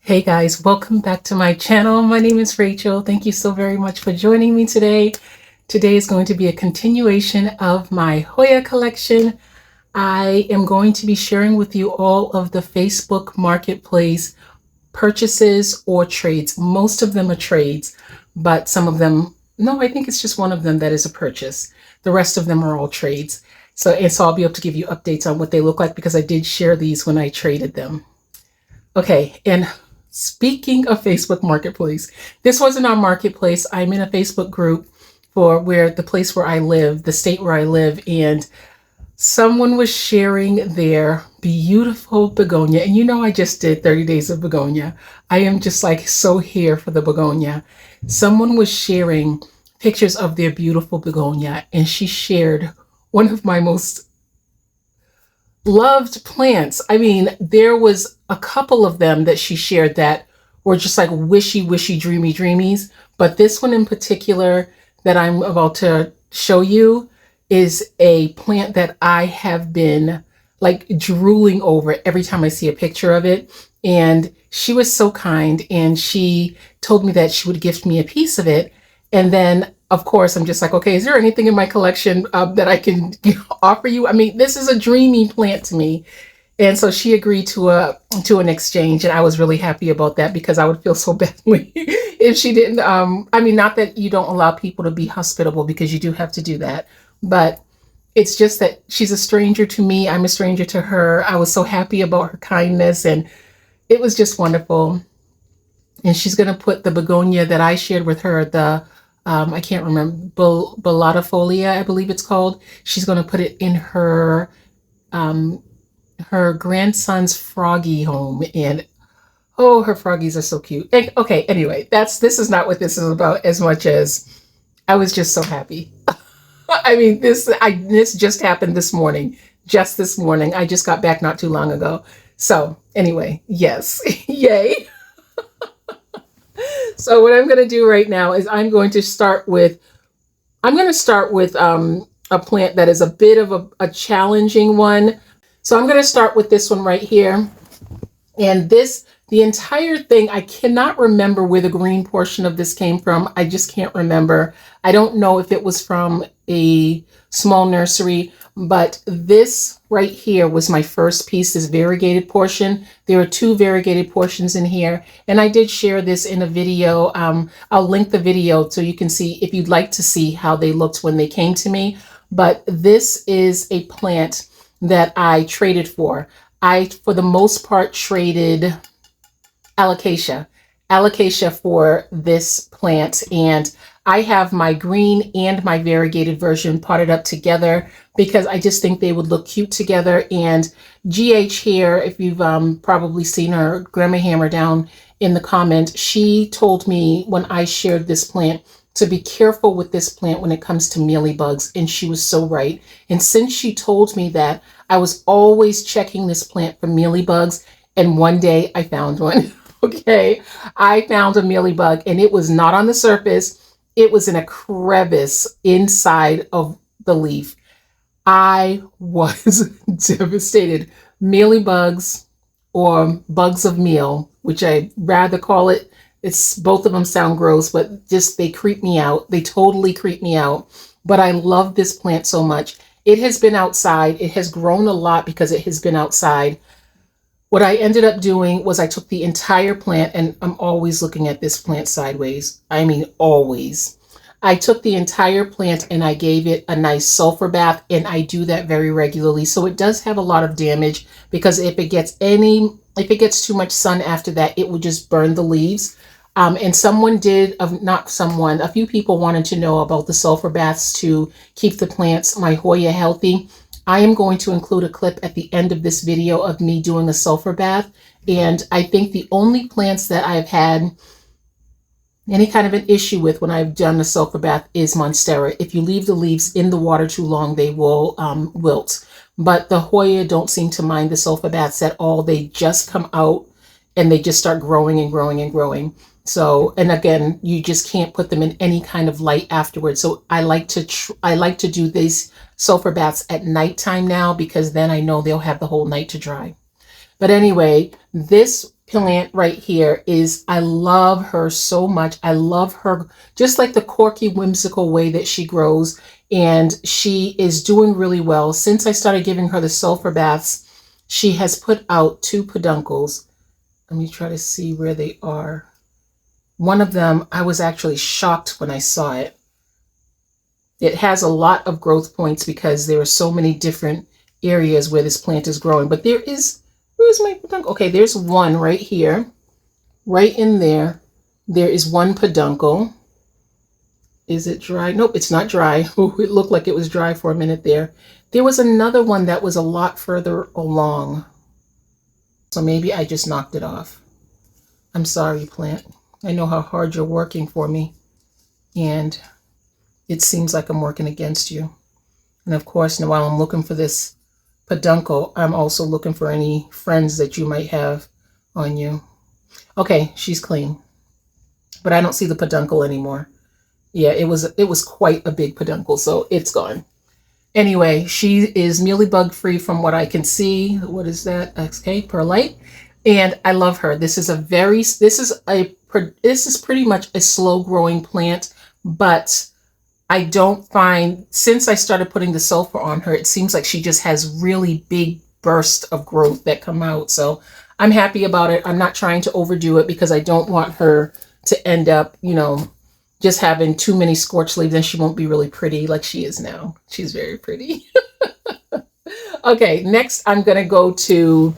Hey guys, welcome back to my channel. My name is Rachel. Thank you so very much for joining me today. Today is going to be a continuation of my Hoya collection. I am going to be sharing with you all of the Facebook Marketplace purchases or trades. Most of them are trades, but some of them, no, I think it's just one of them that is a purchase. The rest of them are all trades. So I'll be able to give you updates on what they look like because I did share these when I traded them. Okay, and speaking of Facebook Marketplace, this wasn't our marketplace. I'm in a Facebook group for the place where I live, the state where I live, and someone was sharing their beautiful begonia. And you know, I just did 30 days of begonia. I am just like so here for the begonia. Someone was sharing pictures of their beautiful begonia, and she shared one of my most loved plants. I mean, there was a couple of them that she shared that were just like wishy, dreamy dreamies. But this one in particular that I'm about to show you is a plant that I have been like drooling over every time I see a picture of it. And she was so kind, and she told me that she would gift me a piece of it. And then of course, I'm just like, okay, is there anything in my collection that I can offer you? I mean, this is a dreamy plant to me. And so she agreed to an exchange, and I was really happy about that because I would feel so badly if she didn't. I mean, not that you don't allow people to be hospitable, because you do have to do that, but it's just that she's a stranger to me. I'm a stranger to her. I was so happy about her kindness, and it was just wonderful. And she's going to put the begonia that I shared with her, I can't remember, Loveofcurls, I believe it's called. She's going to put it in her her grandson's froggy home, and oh, her froggies are so cute. Okay, anyway, this is not what this is about as much as I was just so happy. I mean, this just happened this morning. Just this morning. I just got back not too long ago. So anyway, yes, yay. So what I'm going to do right now is I'm going to start with a plant that is a bit of a challenging one. So I'm going to start with this one right here. And the entire thing, I cannot remember where the green portion of this came from. I just can't remember. I don't know if it was from a small nursery, but this right here was my first piece, this variegated portion. There are two variegated portions in here, and I did share this in a video. I'll link the video so you can see if you'd like to see how they looked when they came to me. But this is a plant that I traded for. I, for the most part, traded alocasia for this plant, and I have my green and my variegated version potted up together because I just think they would look cute together. And GH here, if you've probably seen her, Grandma Hammer, down in the comment, she told me when I shared this plant to be careful with this plant when it comes to mealybugs, and she was so right. And since she told me that, I was always checking this plant for mealybugs, and one day I found one. Okay, I found a mealybug, and it was not on the surface. It was in a crevice inside of the leaf. I was devastated. Mealybugs, or bugs of meal, which I rather call it. It's both of them sound gross, but just they creep me out. They totally creep me out. But I love this plant so much. It has been outside. It has grown a lot because it has been outside. What I ended up doing was I took the entire plant, and I'm always looking at this plant sideways. I mean, always. I took the entire plant and I gave it a nice sulfur bath, and I do that very regularly. So it does have a lot of damage because if it gets too much sun after that, it will just burn the leaves. And a few people wanted to know about the sulfur baths to keep the plants, my Hoya, healthy. I am going to include a clip at the end of this video of me doing a sulfur bath. And I think the only plants that I've had any kind of an issue with when I've done a sulfur bath is Monstera. If you leave the leaves in the water too long, they will wilt. But the Hoya don't seem to mind the sulfur baths at all. They just come out and they just start growing and growing and growing. So, and again, you just can't put them in any kind of light afterwards. So I like to do these sulfur baths at nighttime now, because then I know they'll have the whole night to dry. But anyway, this plant right here is, I love her so much. I love her, just like the quirky, whimsical way that she grows. And she is doing really well. Since I started giving her the sulfur baths, she has put out 2 peduncles. Let me try to see where they are. One of them, I was actually shocked when I saw it. It has a lot of growth points because there are so many different areas where this plant is growing. But where's my peduncle? Okay, there's one right here. Right in there, there is one peduncle. Is it dry? Nope, it's not dry. Ooh, it looked like it was dry for a minute there. There was another one that was a lot further along. So maybe I just knocked it off. I'm sorry, plant. I know how hard you're working for me. And it seems like I'm working against you. And of course, now while I'm looking for this peduncle, I'm also looking for any friends that you might have on you. Okay, she's clean. But I don't see the peduncle anymore. Yeah, it was quite a big peduncle, so it's gone. Anyway, she is mealybug free from what I can see. What is that? Okay, perlite. And I love her. This is pretty much a slow growing plant, but I don't find, since I started putting the sulfur on her, it seems like she just has really big bursts of growth that come out. So I'm happy about it. I'm not trying to overdo it because I don't want her to end up, just having too many scorched leaves, and she won't be really pretty like she is now. She's very pretty. Okay, next I'm going to go to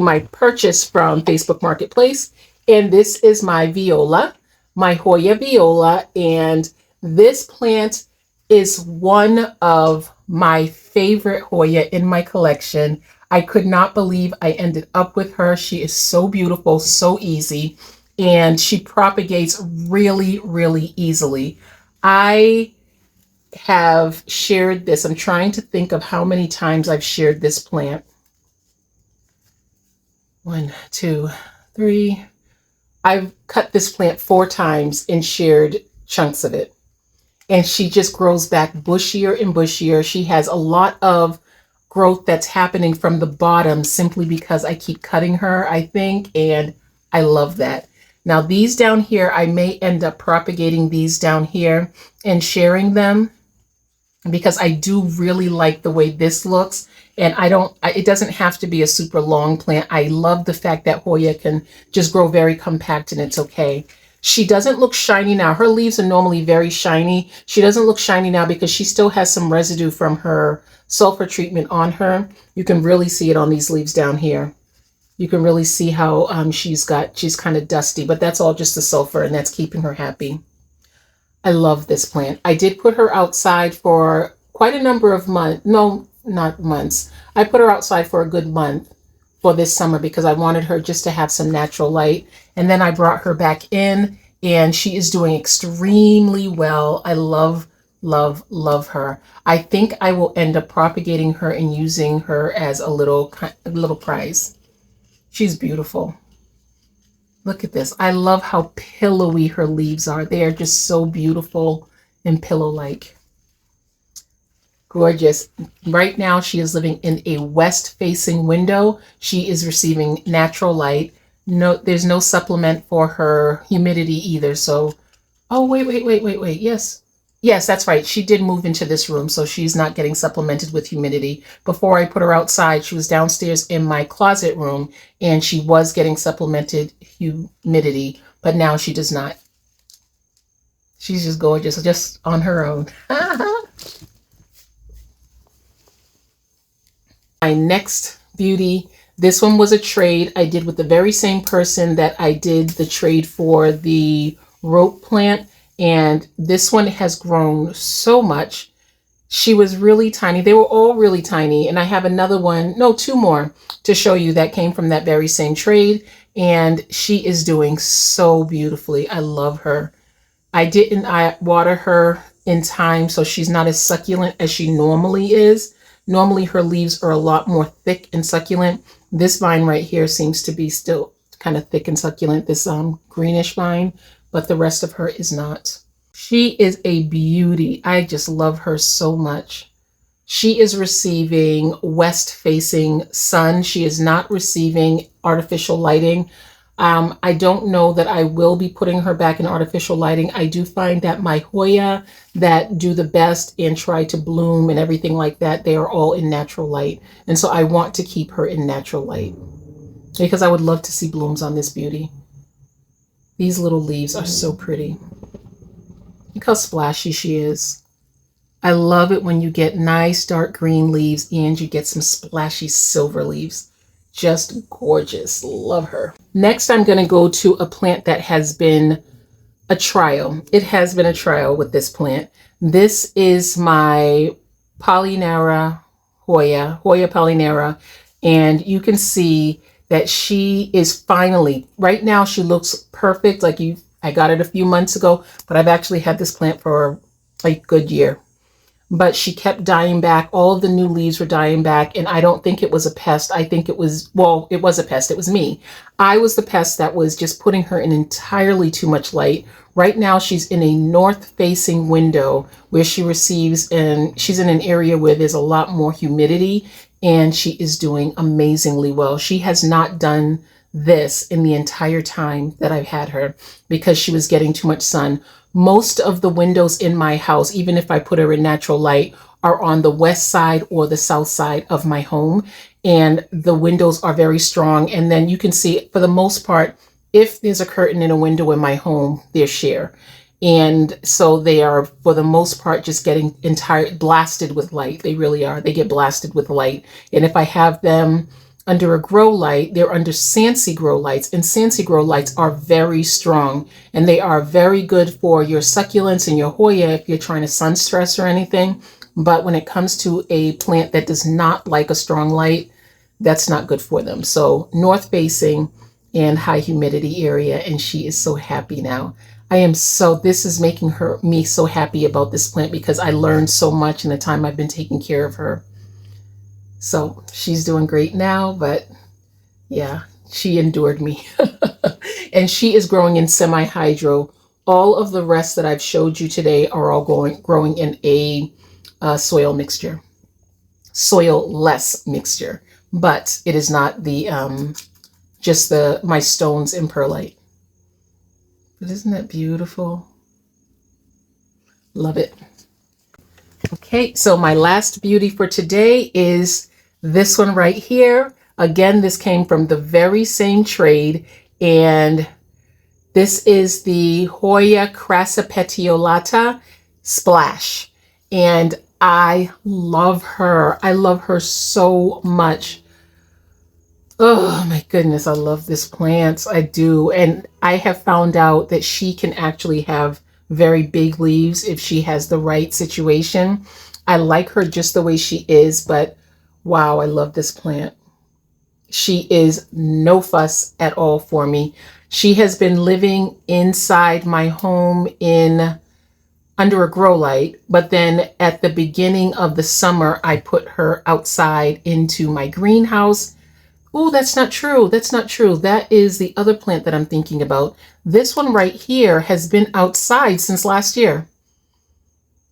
my purchase from Facebook Marketplace. And this is my viola, my Hoya viola. And this plant is one of my favorite Hoya in my collection. I could not believe I ended up with her. She is so beautiful, so easy, and she propagates really, really easily. I have shared this. I'm trying to think of how many times I've shared this plant. 1, 2, 3. I've cut this plant 4 times and shared chunks of it. And she just grows back bushier and bushier. She has a lot of growth that's happening from the bottom simply because I keep cutting her, I think, and I love that. Now these down here, I may end up propagating these down here and sharing them because I do really like the way this looks. And it doesn't have to be a super long plant. I love the fact that Hoya can just grow very compact and it's okay. She doesn't look shiny now. Her leaves are normally very shiny. She doesn't look shiny now because she still has some residue from her sulfur treatment on her. You can really see it on these leaves down here. You can really see how she's kind of dusty, but that's all just the sulfur and that's keeping her happy. I love this plant. I did put her outside for quite a number of months. No, not months. I put her outside for a good month for this summer because I wanted her just to have some natural light. And then I brought her back in and she is doing extremely well. I love, love, love her. I think I will end up propagating her and using her as a little prize. She's beautiful. Look at this. I love how pillowy her leaves are. They are just so beautiful and pillow-like. Gorgeous. Right now, she is living in a west-facing window. She is receiving natural light. No, there's no supplement for her humidity either. So, oh, wait. Yes, that's right. She did move into this room, so she's not getting supplemented with humidity. Before I put her outside, she was downstairs in my closet room, and she was getting supplemented humidity, but now she does not. She's just gorgeous, just on her own. My next beauty, this one was a trade I did with the very same person that I did the trade for the rope plant. And this one has grown so much. She was really tiny. They were all really tiny. And I have another one, no, 2 more to show you that came from that very same trade. And she is doing so beautifully. I love her. I water her in time, so she's not as succulent as she normally is. Normally her leaves are a lot more thick and succulent. This vine right here seems to be still kind of thick and succulent, this greenish vine, but the rest of her is not. She is a beauty. I just love her so much. She is receiving west-facing sun. She is not receiving artificial lighting. I don't know that I will be putting her back in artificial lighting. I do find that my Hoya that do the best and try to bloom and everything like that, they are all in natural light. And so I want to keep her in natural light because I would love to see blooms on this beauty. These little leaves are so pretty. Look how splashy she is. I love it when you get nice dark green leaves and you get some splashy silver leaves. Just gorgeous. Love her. Next, I'm going to go to a plant that has been a trial. It has been a trial with this plant. This is my Polynera Hoya Polynera. And you can see that she is finally, right now she looks perfect. I got it a few months ago, but I've actually had this plant for a good year. But she kept dying back. All of the new leaves were dying back. And I don't think it was a pest. I think it was, well, it was a pest. It was me. I was the pest that was just putting her in entirely too much light. Right now, she's in a north-facing window where she receives, and she's in an area where there's a lot more humidity, and she is doing amazingly well. She has not done this in the entire time that I've had her because she was getting too much sun. Most of the windows in my house, even if I put her in natural light, are on the west side or the south side of my home. And the windows are very strong. And then you can see, for the most part, if there's a curtain in a window in my home, they're sheer. And so they are, for the most part, just getting blasted with light. They really are. They get blasted with light. And if I have them under a grow light, they're under Sansi grow lights, and Sansi grow lights are very strong, and they are very good for your succulents and your Hoya if you're trying to sun stress or anything. But when it comes to a plant that does not like a strong light, that's not good for them. So north facing and high humidity area, and she is so happy now. This is making me so happy about this plant because I learned so much in the time I've been taking care of her. So she's doing great now, but yeah, she endured me. And she is growing in semi-hydro. All of the rest that I've showed you today are all growing in a soil mixture, soil-less mixture, but it is not the just my stones and perlite. But isn't that beautiful? Love it. Okay, so my last beauty for today is this one right here. Again, this came from the very same trade, and this is the Hoya crassipetiolata Splash, and I love her. I love her so much. Oh my goodness, I love this plant. I do, and I have found out that she can actually have very big leaves if she has the right situation. I like her just the way she is, but wow, I love this plant. She is no fuss at all for me. She has been living inside my home under a grow light, but then at the beginning of the summer, I put her outside into my greenhouse. Oh, that's not true. That's not true. That is the other plant that I'm thinking about. This one right here has been outside since last year.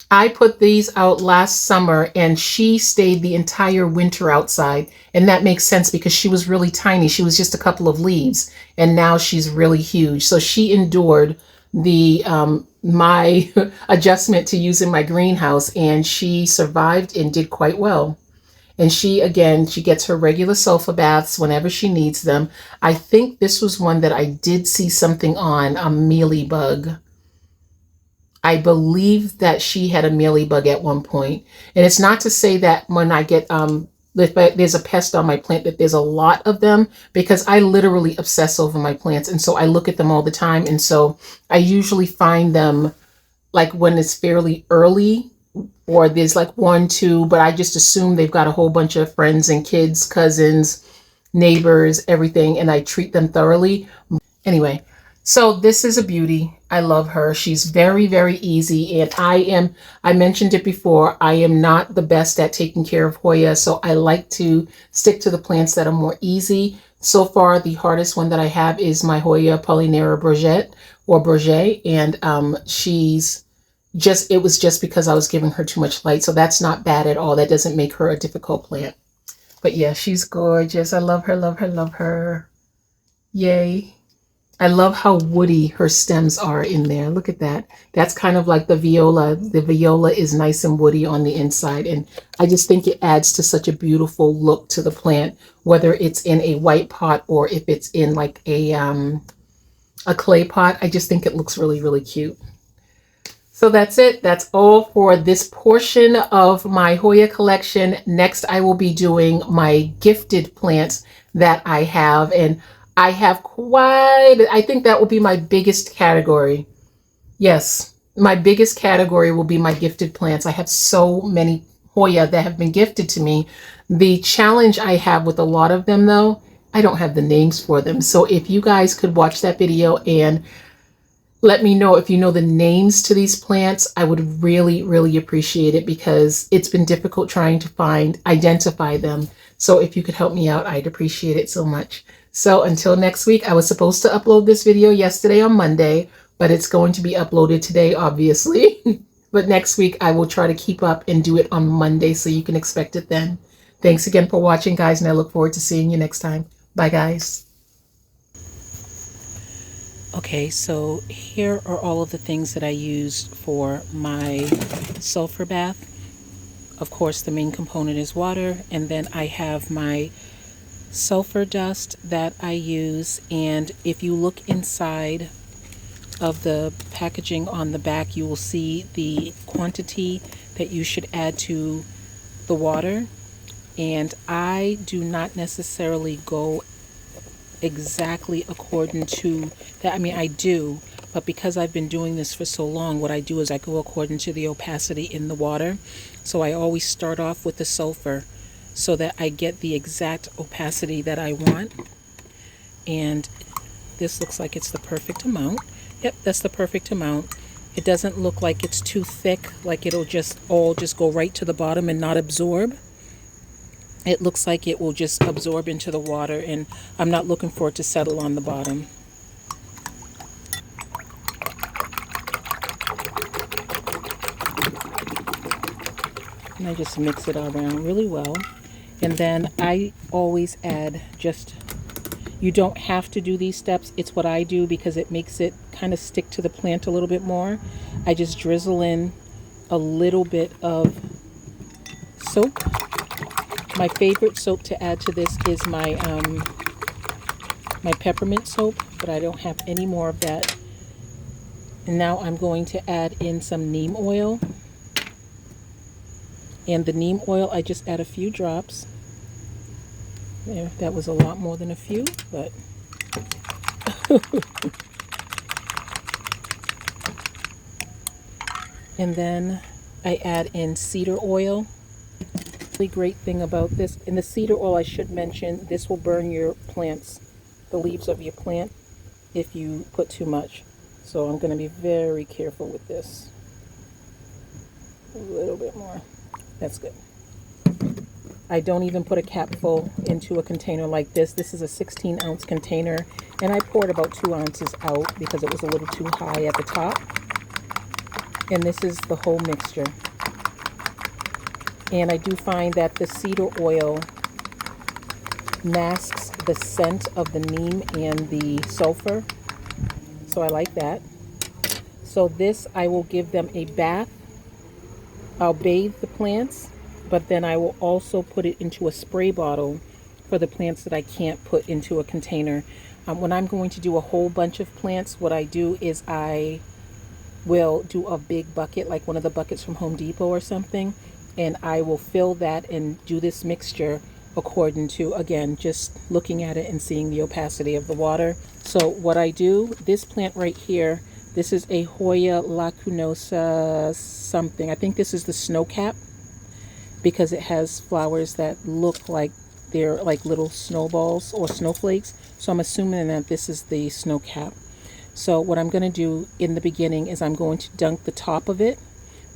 I put these out last summer and she stayed the entire winter outside. And that makes sense because she was really tiny. She was just a couple of leaves and now she's really huge. So she endured my adjustment to using my greenhouse, and she survived and did quite well. And she gets her regular sulfur baths whenever she needs them. I think this was one that I did see something on, a mealybug. I believe that she had a mealybug at one point. And it's not to say that when I get, if there's a pest on my plant, that there's a lot of them, because I literally obsess over my plants. And so I look at them all the time. And so I usually find them like when it's fairly early, or there's like 1, 2, but I just assume they've got a whole bunch of friends and kids, cousins, neighbors, everything, and I treat them thoroughly. Anyway, so this is a beauty. I love her. She's very, very easy. And I mentioned it before, I am not the best at taking care of Hoya, so I like to stick to the plants that are more easy. So far, the hardest one that I have is my Hoya Polynera Bourget, and she's it was just because I was giving her too much light. So that's not bad at all. That doesn't make her a difficult plant. But yeah, she's gorgeous. I love her, love her, love her. Yay. I love how woody her stems are in there. Look at that. That's kind of like the viola. The viola is nice and woody on the inside. And I just think it adds to such a beautiful look to the plant, whether it's in a white pot or if it's in like a clay pot. I just think it looks really, really cute. So that's it. That's all for this portion of my Hoya collection. Next, I will be doing my gifted plants that I have. And I have I think that will be my biggest category. Yes, my biggest category will be my gifted plants. I have so many Hoya that have been gifted to me. The challenge I have with a lot of them, though, I don't have the names for them. So if you guys could watch that video and let me know if you know the names to these plants, I would really, really appreciate it, because it's been difficult trying to identify them. So if you could help me out, I'd appreciate it so much. So until next week, I was supposed to upload this video yesterday on Monday, but it's going to be uploaded today, obviously. But next week, I will try to keep up and do it on Monday, so you can expect it then. Thanks again for watching, guys, and I look forward to seeing you next time. Bye, guys. Okay, so here are all of the things that I used for my sulfur bath. Of course, the main component is water, and then I have my sulfur dust that I use. And if you look inside of the packaging on the back, you will see the quantity that you should add to the water. And I do not necessarily go exactly according to that. I mean, I do, but because I've been doing this for so long, what I do is I go according to the opacity in the water. So I always start off with the sulfur so that I get the exact opacity that I want. And this looks like it's the perfect amount. Yep, that's the perfect amount. It doesn't look like it's too thick, like it'll just go right to the bottom and not absorb. It looks like it will just absorb into the water, and I'm not looking for it to settle on the bottom. And I just mix it around really well. And then I always add you don't have to do these steps. It's what I do because it makes it kind of stick to the plant a little bit more. I just drizzle in a little bit of soap. My favorite soap to add to this is my my peppermint soap, but I don't have any more of that. And now I'm going to add in some neem oil. And the neem oil, I just add a few drops. There, that was a lot more than a few, but and then I add in cedar oil. Really great thing about this, in the cedar oil, I should mention, this will burn your plants, the leaves of your plant, if you put too much. So I'm going to be very careful with this. A little bit more. That's good. I don't even put a cap full into a container like this. This is a 16-ounce container, and I poured about 2 ounces out because it was a little too high at the top. And this is the whole mixture. And I do find that the cedar oil masks the scent of the neem and the sulfur. So I like that. So this, I will give them a bath. I'll bathe the plants, but then I will also put it into a spray bottle for the plants that I can't put into a container. When I'm going to do a whole bunch of plants, what I do is I will do a big bucket, like one of the buckets from Home Depot or something, and I will fill that and do this mixture according to, again, just looking at it and seeing the opacity of the water. So what I do, this plant right here, this is a Hoya lacunosa something. I think this is the snowcap, because it has flowers that look like they're like little snowballs or snowflakes. So I'm assuming that this is the snowcap. So what I'm going to do in the beginning is I'm going to dunk the top of it,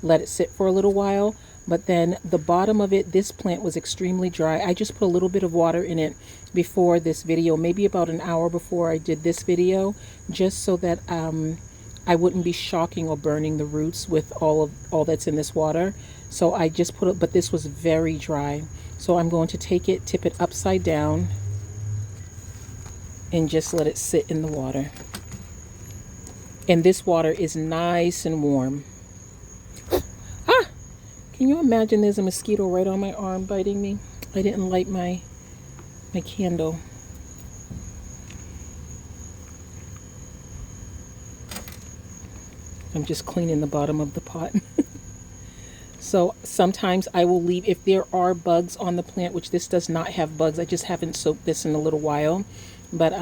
let it sit for a little while, but then the bottom of it, this plant was extremely dry. I just put a little bit of water in it before this video, maybe about an hour before I did this video, just so that I wouldn't be shocking or burning the roots with all that's in this water. So I just put it, but this was very dry. So I'm going to take it, tip it upside down, and just let it sit in the water. And this water is nice and warm. Ah! Can you imagine there's a mosquito right on my arm biting me? I didn't light my candle. I'm just cleaning the bottom of the pot. So sometimes I will leave, if there are bugs on the plant, which this does not have bugs, I just haven't soaked this in a little while, but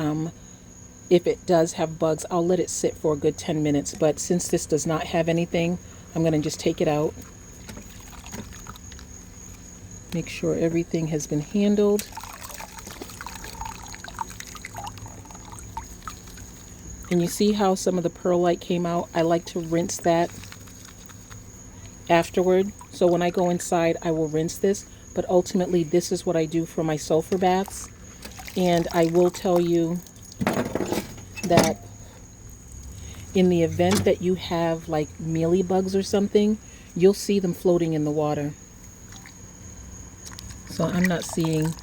if it does have bugs, I'll let it sit for a good 10 minutes. But since this does not have anything, I'm going to just take it out. Make sure everything has been handled. And you see how some of the perlite came out? I like to rinse that afterward. So when I go inside, I will rinse this. But ultimately, this is what I do for my sulfur baths. And I will tell you that in the event that you have like mealybugs or something, you'll see them floating in the water. So I'm not seeing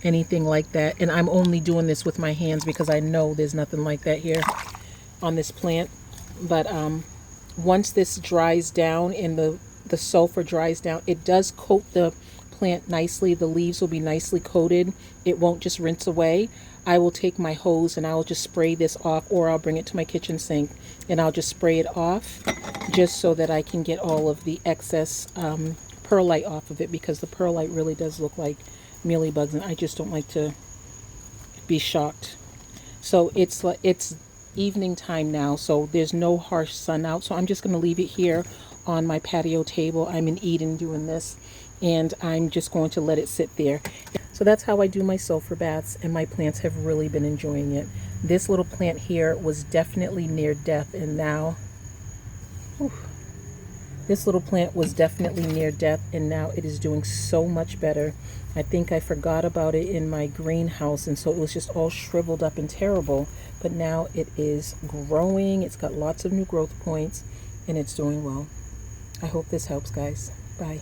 anything like that. And I'm only doing this with my hands because I know there's nothing like that here on this plant. But once this dries down and the sulfur dries down, it does coat the plant nicely. The leaves will be nicely coated. It won't just rinse away. I will take my hose and I'll just spray this off, or I'll bring it to my kitchen sink and I'll just spray it off just so that I can get all of the excess perlite off of it, because the perlite really does look like mealybugs and I just don't like to be shocked. So it's evening time now, so there's no harsh sun out, so I'm just going to leave it here on my patio table. I'm in Eden doing this, and I'm just going to let it sit there. So that's how I do my sulfur baths, and my plants have really been enjoying it. This little plant here was definitely near death, and now this little plant was definitely near death, and now it is doing so much better. I think I forgot about it in my greenhouse, and so it was just all shriveled up and terrible. But now it is growing. It's got lots of new growth points, and it's doing well. I hope this helps, guys. Bye.